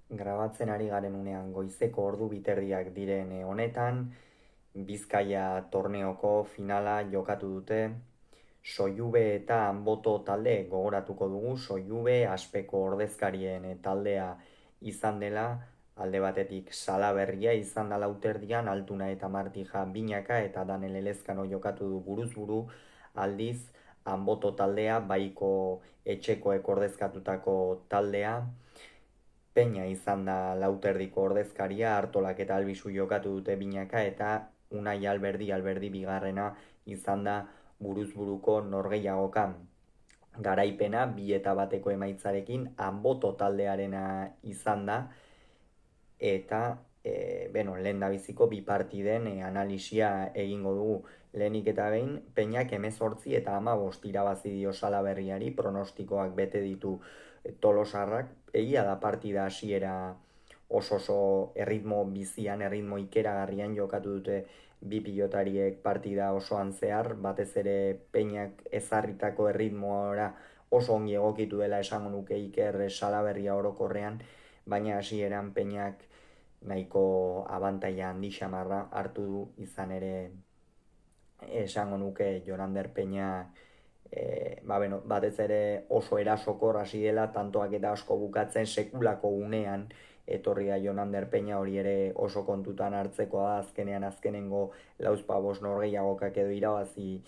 Grabatzen ari garen unean goizeko ordu biterdiak diren honetan, Bizkaia torneoko finala jokatu dute. Soiube eta Anboto talde gogoratuko dugu, Soiube aspeko ordezkarien taldea izan dela, alde batetik Salaberria izan da lauterdian, Altuna eta Martija binaka eta Danel Elezkano jokatu du buruz buru, aldiz Anboto taldea baiko etxekoek ordezkatutako taldea, Peña izan da lauterdiko ordezkaria, Artolak eta Albizu jokatu dute binaka eta Unai Alberdi bigarrena izan da buruz buruko norgehiagoka. Garaipena bi eta bateko emaitzarekin Anboto taldearena izan da eta lehen da biziko bi partiden analisia egingo dugu. Lehenik eta behin, Peñak 18 eta 15 irabazi dio Salaberriari, pronostikoak bete ditu Tolosarrak. Egia da partida hasiera oso erritmo bizian, erritmo ikeragarrian jokatu dute bi pilotariek partida osoan zehar, batez ere Peñak ezarritako erritmoara oso ongi egokitu dela esango nuke Iker Salaberria orokorrean, baina hasieran Peñak nahiko abantaila handi xamarra hartu du, izan ere esango nuke Jonander Peña batez ere oso erasokor hasi dela, tantoak eta asko bukatzen sekulako unean etorri da Jonander Peña, hori ere oso kontutan hartzekoa da, azkenengo lauzpabos norgehiagokak edo irabazi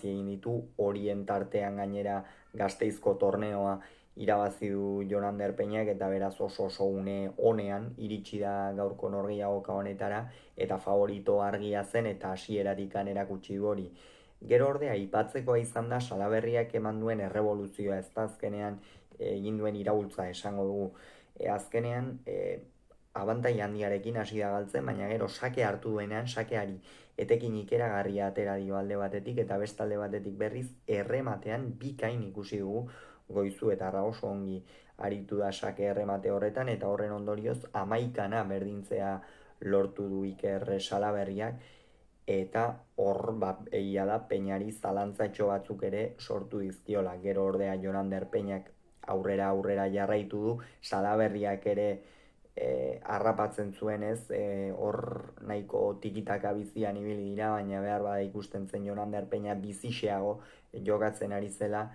egin ditu, horien tartean gainera Gasteizko torneoa irabazi du Jonander Peñak, eta beraz oso une honean iritsi da gaurko norgehiagoka honetara, eta favorito argia zen eta hasieratik erakutsi du hori. Gero ordea aipatzekoa izan da Salaberriak eman duen erreboluzioa, ez da azkenean egin duen iraultza esango dugu. Azkenean abantai handiarekin hasi da galtzen, baina gero sake hartu duenean sakeari etekin ikeragarria atera dio alde batetik, eta beste alde batetik berriz errematean bikain ikusi dugu Goizu eta oso ongi aritu da sake erremate horretan, eta horren ondorioz 11 berdintzea lortu du Iker Salaberriak, eta hor egia da Peñari zalantzatxo batzuk ere sortu dizkiola. Gero ordea Jonander Peñak aurrera jarraitu du, Salaberriak ere harrapatzen zuenez, hor nahiko tikitaka bizian ibili dira, baina behar bada ikusten zen Jonander Peña bizixeago jokatzen ari zela,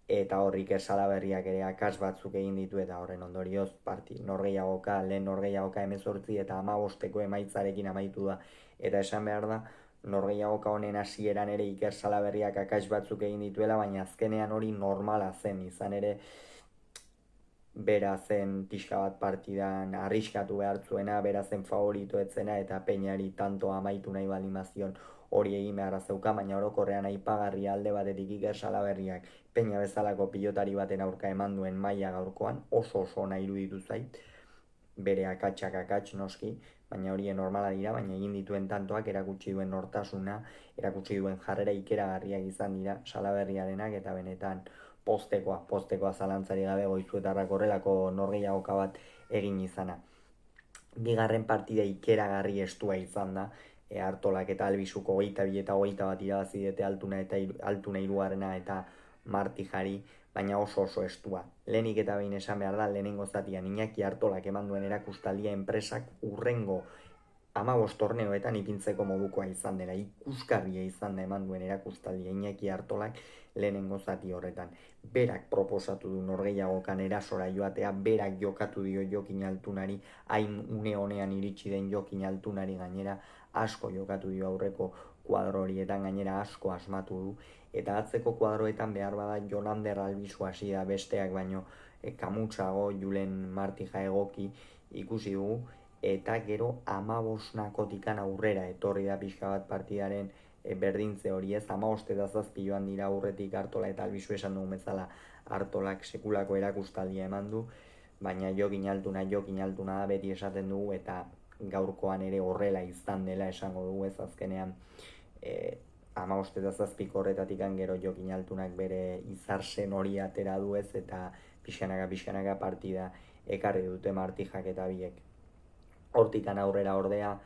eta horrik Salaberriak ere akas batzuk egin ditu, eta horren ondorioz lehen norgehiagoka 18 eta 15 emaitzarekin amaitu da, eta esan behar da norgehiagoka honen hasieran ere Iker Salaberriak akas batzuk egin dituela, baina azkenean hori normala zen, izan ere bera zen pixka bat partidan arriskatu behar zuena, bera zen favorito etzena, eta Peñari tanto amaitu nahi baldin bazion hori egin beharra zeuka, baina orokorrean aipagarria alde batetik Iker Salaberriak Peña bezalako pilotari baten aurka eman duen maila gaurkoan oso nahi iruditu zait, bere akats noski, baina horien normala dira, baina egin dituen tantoak erakutsi duen nortasuna, erakutsi duen jarrera ikeragarriak izan dira Salaberriarenak, eta benetan postekoa zalantzari gabe Goizuetarrak horrelako norgehiagoka bat egin izana. Bigarren partida ikeragarri estua izan da, Artolak eta Albizuko 22 eta 21 irabazi diete Altuna hirugarrena eta Martijari, baina oso estua. Lehenik eta behin esan behar da, lehenengo zatian Iñaki Artolak eman duen erakustaldia enpresak urrengo 15 torneoetan ipintzeko modukoa izan dela, ikusgarria izan da eman duen erakustaldia Iñaki Artolak lehenengo zati horretan. Berak proposatu du norgehiagokan erasora joatea, berak jokatu dio Jokin Altunari, hain une honean iritsi den Jokin Altunari gainera asko jokatu dio aurreko kuadro horietan, gainera asko asmatu du, eta atzeko kuadroetan behar bada Jonander Albizu hasi da besteak baino kamutsago, Julen Martija egoki ikusi dugu, eta gero 15 aurrera etorri da pixka bat partidaren berdintze hori, ez 15 eta 7 joan dira aurretik Artola eta Albizu, esan dugu bezala Artolak sekulako erakustaldia eman du, baina Jokin Altuna da beti esaten dugu, eta gaurkoan ere horrela izan dela esango dugu, ez azkenean 15 eta 7 horretatik gero Jokin Altunak bere izarsen hori atera du, ez, eta pixkanaka partida ekarri dute Martijak eta biek. Hortikan aurrera ordea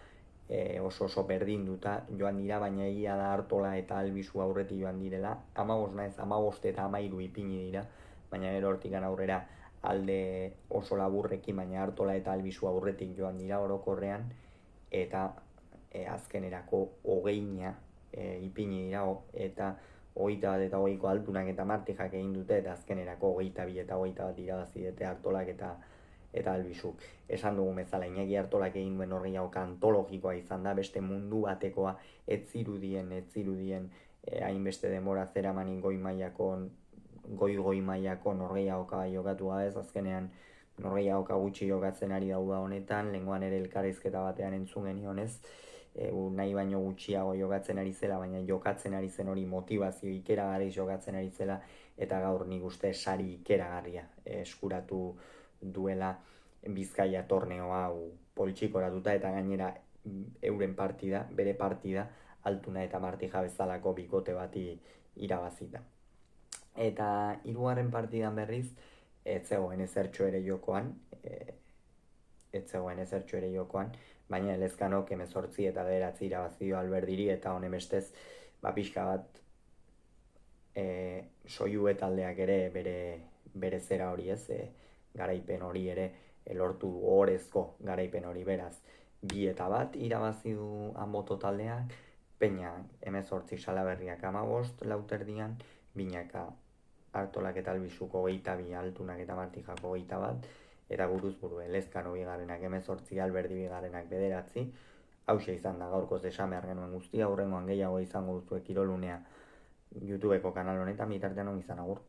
oso berdinduta joan dira, baina egia da Artola eta Albizu aurretik joan direla, 15 eta 13 ipini dira, baina gero hortikan aurrera alde oso laburrekin, baina Artola eta Albisu aurretik joan dira orokorrean, eta azkenerako hogeina ipini dira, eta 21 eta 20ko altunak eta Martijak egin dute, eta azkenerako 22 eta 21 irabazi dute Artolak eta Albisuk. Esan dugu bezala, Iñaki Artolak egin duen norgehiagoka antologikoa izan da, beste mundu batekoa, ez zirudien hainbeste denbora zeramanin goi mailako norgehiagoka jokatu ez, azkenean norgehiagoka gutxi jokatzen ari dauda honetan, lehengoan ere elkarrizketa batean entzun genionez, nahi baino gutxiago jokatzen ari zela, baina jokatzen ari zen hori motivazio ikeragarri jokatzen ari zela, eta gaur nik uste sari ikeragarria eskuratu duela Bizkaia torneo hau poltsikoratuta, eta gainera euren bere partida, Altuna eta Martija bezalako bikote bati irabazita. Eta hirugarren partidan berriz, ez zegoen ezertxo ere jokoan, baina Elezkanok 18 eta 9 irabazi dio Alberdiri, eta honen bestez, pixka bat soiue taldeak ere bere zera hori ez, garaipen hori ere lortu ohorezko garaipen hori, beraz 2 eta 1 irabazi du Anboto taldeak, Peña 18, Salaberriak 15 lauterdian, Binaka Artolak eta Albisuko 22, Altunak eta Martijako 21, eta buruz-buru Elezkano bigarrenak 18, Alberdi bigarrenak 9. Hauxe izan da gaurkoz esan behar genuen guztia, hurrengoan gehiago izango duzue Kirolunea YouTubeko kanal honetan, bitartean on izan, agur.